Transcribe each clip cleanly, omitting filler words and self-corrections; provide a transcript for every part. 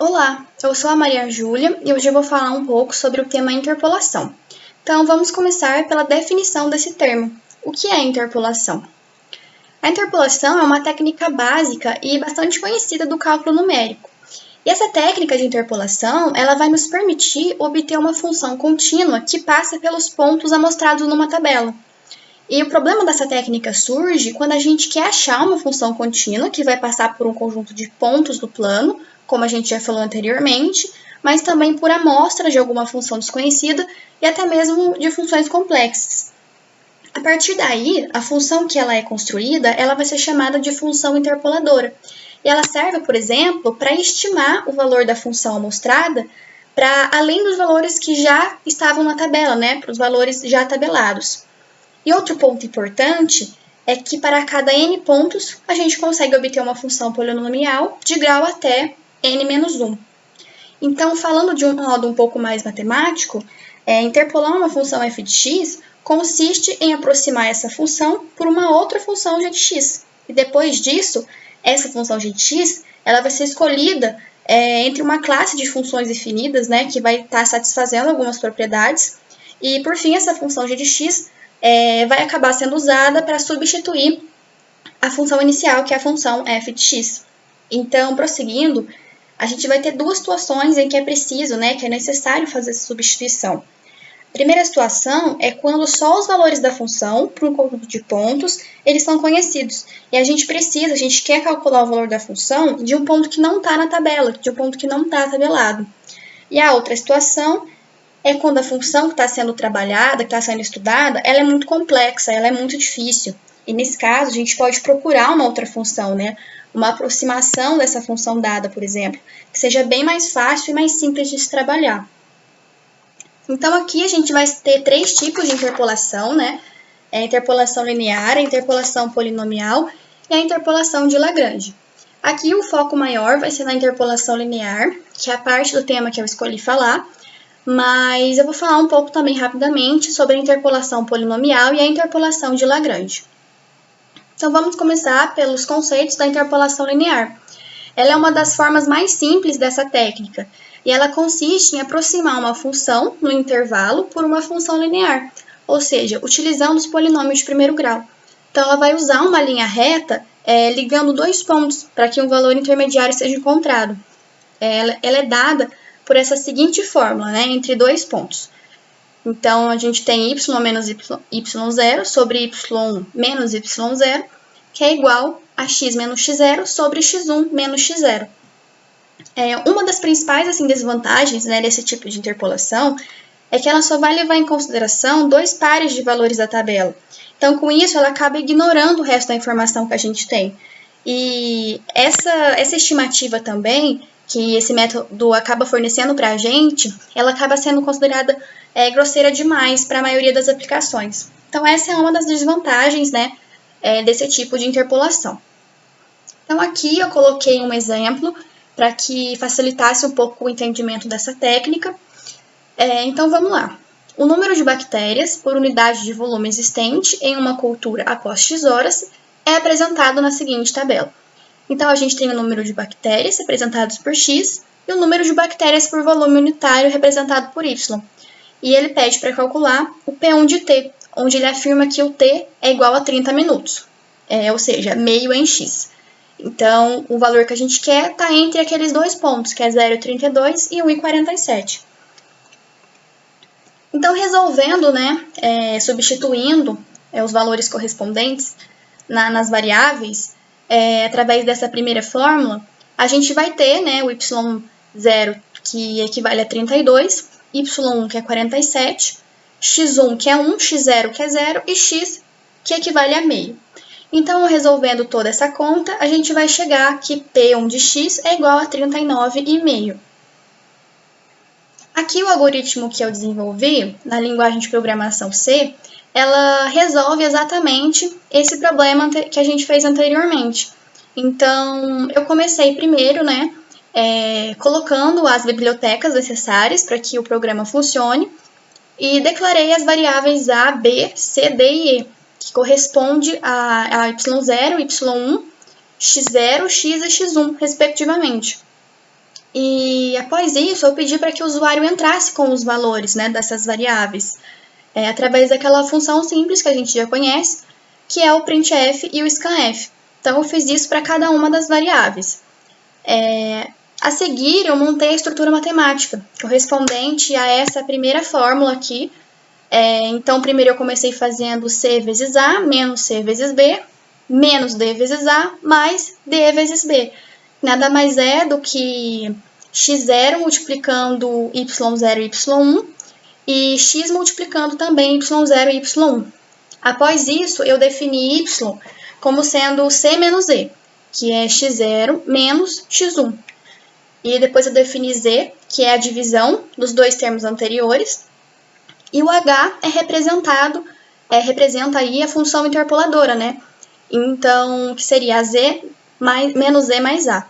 Olá, eu sou a Maria Júlia e hoje eu vou falar um pouco sobre o tema interpolação. Então, vamos começar pela definição desse termo. O que é interpolação? A interpolação é uma técnica básica e bastante conhecida do cálculo numérico. E essa técnica de interpolação, ela vai nos permitir obter uma função contínua que passa pelos pontos amostrados numa tabela. E o problema dessa técnica surge quando a gente quer achar uma função contínua que vai passar por um conjunto de pontos do plano, como a gente já falou anteriormente, mas também por amostra de alguma função desconhecida e até mesmo de funções complexas. A partir daí, a função que ela é construída, ela vai ser chamada de função interpoladora. E ela serve, por exemplo, para estimar o valor da função amostrada para além dos valores que já estavam na tabela, para os valores já tabelados. E outro ponto importante é que para cada n pontos, a gente consegue obter uma função polinomial de grau até n-1. Então, falando de um modo um pouco mais matemático, interpolar uma função f de x consiste em aproximar essa função por uma outra função g de x. E depois disso, essa função g de x ela vai ser escolhida entre uma classe de funções definidas, que vai estar satisfazendo algumas propriedades. E, por fim, essa função g de x vai acabar sendo usada para substituir a função inicial, que é a função f de x. Então, prosseguindo, a gente vai ter duas situações em que é preciso, que é necessário fazer essa substituição. A primeira situação é quando só os valores da função, para um conjunto de pontos, eles são conhecidos. E a gente quer calcular o valor da função de um ponto que não está na tabela, de um ponto que não está tabelado. E a outra situação é quando a função que está sendo trabalhada, que está sendo estudada, ela é muito complexa, ela é muito difícil. E nesse caso, a gente pode procurar uma outra função, uma aproximação dessa função dada, por exemplo, que seja bem mais fácil e mais simples de se trabalhar. Então, aqui a gente vai ter três tipos de interpolação, a interpolação linear, a interpolação polinomial e a interpolação de Lagrange. Aqui o foco maior vai ser na interpolação linear, que é a parte do tema que eu escolhi falar, mas eu vou falar um pouco também rapidamente sobre a interpolação polinomial e a interpolação de Lagrange. Então, vamos começar pelos conceitos da interpolação linear. Ela é uma das formas mais simples dessa técnica, e ela consiste em aproximar uma função no intervalo por uma função linear, ou seja, utilizando os polinômios de primeiro grau. Então, ela vai usar uma linha reta ligando dois pontos para que um valor intermediário seja encontrado. Ela é dada por essa seguinte fórmula, entre dois pontos. Então, a gente tem y menos y0 sobre y menos y0, que é igual a x menos x0 sobre x1 menos x0. Uma das principais desvantagens desse tipo de interpolação é que ela só vai levar em consideração dois pares de valores da tabela. Então, com isso, ela acaba ignorando o resto da informação que a gente tem. E essa estimativa também, que esse método acaba fornecendo para a gente, ela acaba sendo considerada grosseira demais para a maioria das aplicações. Então, essa é uma das desvantagens desse tipo de interpolação. Então, aqui eu coloquei um exemplo para que facilitasse um pouco o entendimento dessa técnica. Então, vamos lá. O número de bactérias por unidade de volume existente em uma cultura após x horas é apresentado na seguinte tabela. Então, a gente tem o número de bactérias representados por x e o número de bactérias por volume unitário representado por y. E ele pede para calcular o P1 de t, onde ele afirma que o t é igual a 30 minutos, ou seja, meio em x. Então, o valor que a gente quer está entre aqueles dois pontos, que é 0,32 e 1,47. Então, resolvendo, substituindo os valores correspondentes nas variáveis, através dessa primeira fórmula, a gente vai ter o y0, que equivale a 32, y1, que é 47, x1, que é 1, x0, que é 0, e x, que equivale a meio. Então, resolvendo toda essa conta, a gente vai chegar que P1 de x é igual a 39,5. Aqui o algoritmo que eu desenvolvi, na linguagem de programação C, ela resolve exatamente esse problema que a gente fez anteriormente. Então, eu comecei primeiro, colocando as bibliotecas necessárias para que o programa funcione e declarei as variáveis A, B, C, D e E, que corresponde a y0, y1, x0, x e x1, respectivamente. E após isso, eu pedi para que o usuário entrasse com os valores, né, dessas variáveis, através daquela função simples que a gente já conhece, que é o printf e o scanf. Então, eu fiz isso para cada uma das variáveis. A seguir, eu montei a estrutura matemática, correspondente a essa primeira fórmula aqui. Então, primeiro eu comecei fazendo C vezes A, menos C vezes B, menos D vezes A, mais D vezes B. Nada mais é do que x0 multiplicando y0 e y1, e x multiplicando também y0 e y1. Após isso, eu defini y como sendo C menos E, que é x0 menos x1. E depois eu defini z, que é a divisão dos dois termos anteriores, e o h representa aí a função interpoladora, né? Então, que seria z menos z mais a.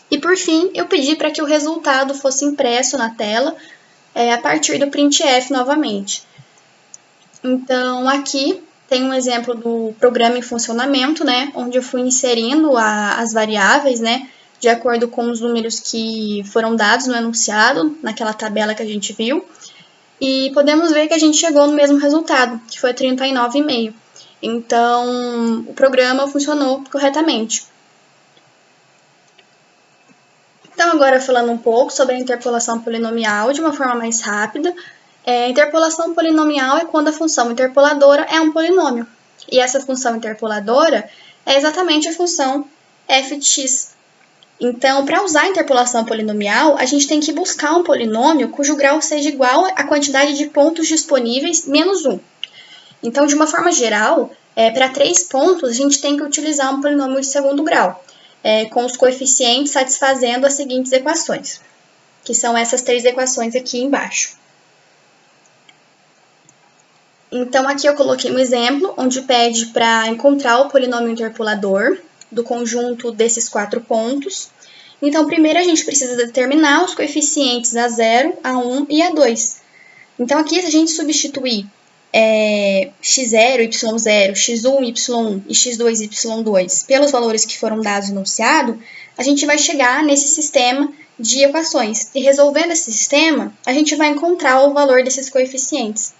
E por fim, eu pedi para que o resultado fosse impresso na tela a partir do printf novamente. Então, aqui tem um exemplo do programa em funcionamento, né? Onde eu fui inserindo as variáveis, né? De acordo com os números que foram dados no enunciado, naquela tabela que a gente viu. E podemos ver que a gente chegou no mesmo resultado, que foi 39,5. Então, o programa funcionou corretamente. Então, agora falando um pouco sobre a interpolação polinomial de uma forma mais rápida. A interpolação polinomial é quando a função interpoladora é um polinômio. E essa função interpoladora é exatamente a função f de x. Então, para usar a interpolação polinomial, a gente tem que buscar um polinômio cujo grau seja igual à quantidade de pontos disponíveis menos 1. Então, de uma forma geral, para 3 pontos, a gente tem que utilizar um polinômio de segundo grau, com os coeficientes satisfazendo as seguintes equações, que são essas 3 equações aqui embaixo. Então, aqui eu coloquei um exemplo, onde pede para encontrar o polinômio interpolador do conjunto desses 4 pontos. Então, primeiro a gente precisa determinar os coeficientes A0, A1 e A2. Então, aqui, se a gente substituir x0, y0, x1, y1 e x2, y2 pelos valores que foram dados no enunciado, a gente vai chegar nesse sistema de equações. E resolvendo esse sistema, a gente vai encontrar o valor desses coeficientes.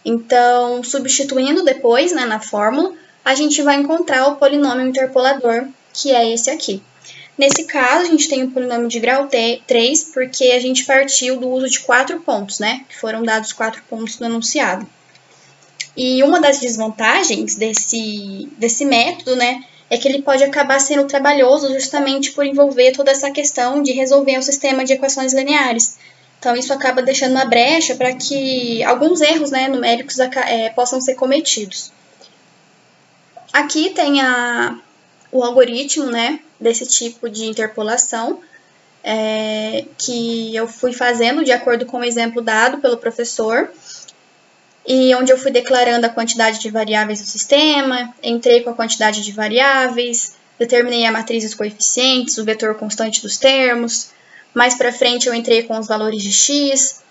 Então, substituindo depois, né, na fórmula, a gente vai encontrar o polinômio interpolador, que é esse aqui. Nesse caso, a gente tem o polinômio de grau 3, porque a gente partiu do uso de 4 pontos, né? Que foram dados 4 pontos no enunciado. E uma das desvantagens desse método, né, é que ele pode acabar sendo trabalhoso justamente por envolver toda essa questão de resolver o sistema de equações lineares. Então, isso acaba deixando uma brecha para que alguns erros, né, numéricos possam ser cometidos. Aqui tem o algoritmo, né, desse tipo de interpolação, que eu fui fazendo de acordo com o exemplo dado pelo professor, e onde eu fui declarando a quantidade de variáveis do sistema, entrei com a quantidade de variáveis, determinei a matriz dos coeficientes, o vetor constante dos termos. Mais para frente eu entrei com os valores de x,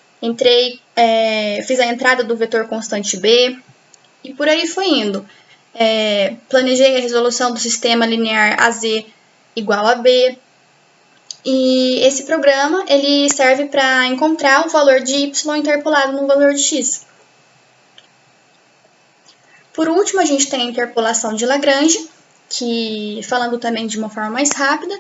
fiz a entrada do vetor constante b, e por aí foi indo. Planejei a resolução do sistema linear AZ igual a B. E esse programa ele serve para encontrar o valor de y interpolado no valor de x. Por último, a gente tem a interpolação de Lagrange, que, falando também de uma forma mais rápida,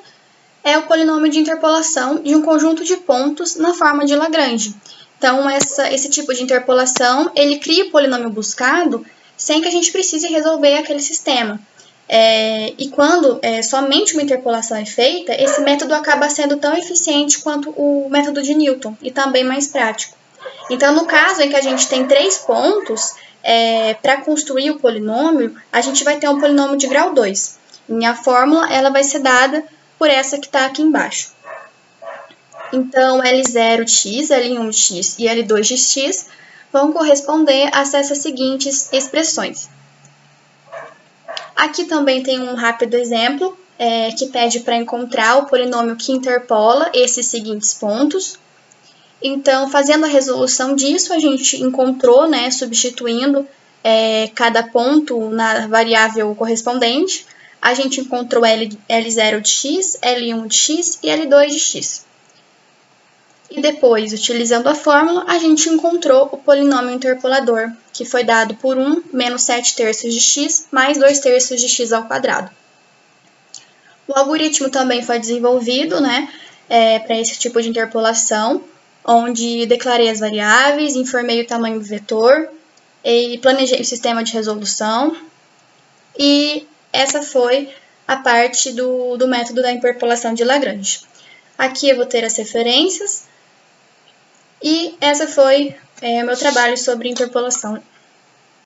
é o polinômio de interpolação de um conjunto de pontos na forma de Lagrange. Então, esse tipo de interpolação, ele cria o polinômio buscado sem que a gente precise resolver aquele sistema. E quando somente uma interpolação é feita, esse método acaba sendo tão eficiente quanto o método de Newton e também mais prático. Então, no caso em que a gente tem 3 pontos, para construir o polinômio, a gente vai ter um polinômio de grau 2. E a fórmula ela vai ser dada por essa que está aqui embaixo. Então, L0 de x, L1 de x e L2 de x vão corresponder a essas seguintes expressões. Aqui também tem um rápido exemplo que pede para encontrar o polinômio que interpola esses seguintes pontos. Então, fazendo a resolução disso, a gente encontrou, né, substituindo cada ponto na variável correspondente, a gente encontrou L0 de x, L1 de x e L2 de x. E depois, utilizando a fórmula, a gente encontrou o polinômio interpolador, que foi dado por 1 menos 7/3 de x mais 2/3 de x ao quadrado. O algoritmo também foi desenvolvido, para esse tipo de interpolação, onde declarei as variáveis, informei o tamanho do vetor e planejei o sistema de resolução. E essa foi a parte do método da interpolação de Lagrange. Aqui eu vou ter as referências e essa foi o meu trabalho sobre interpolação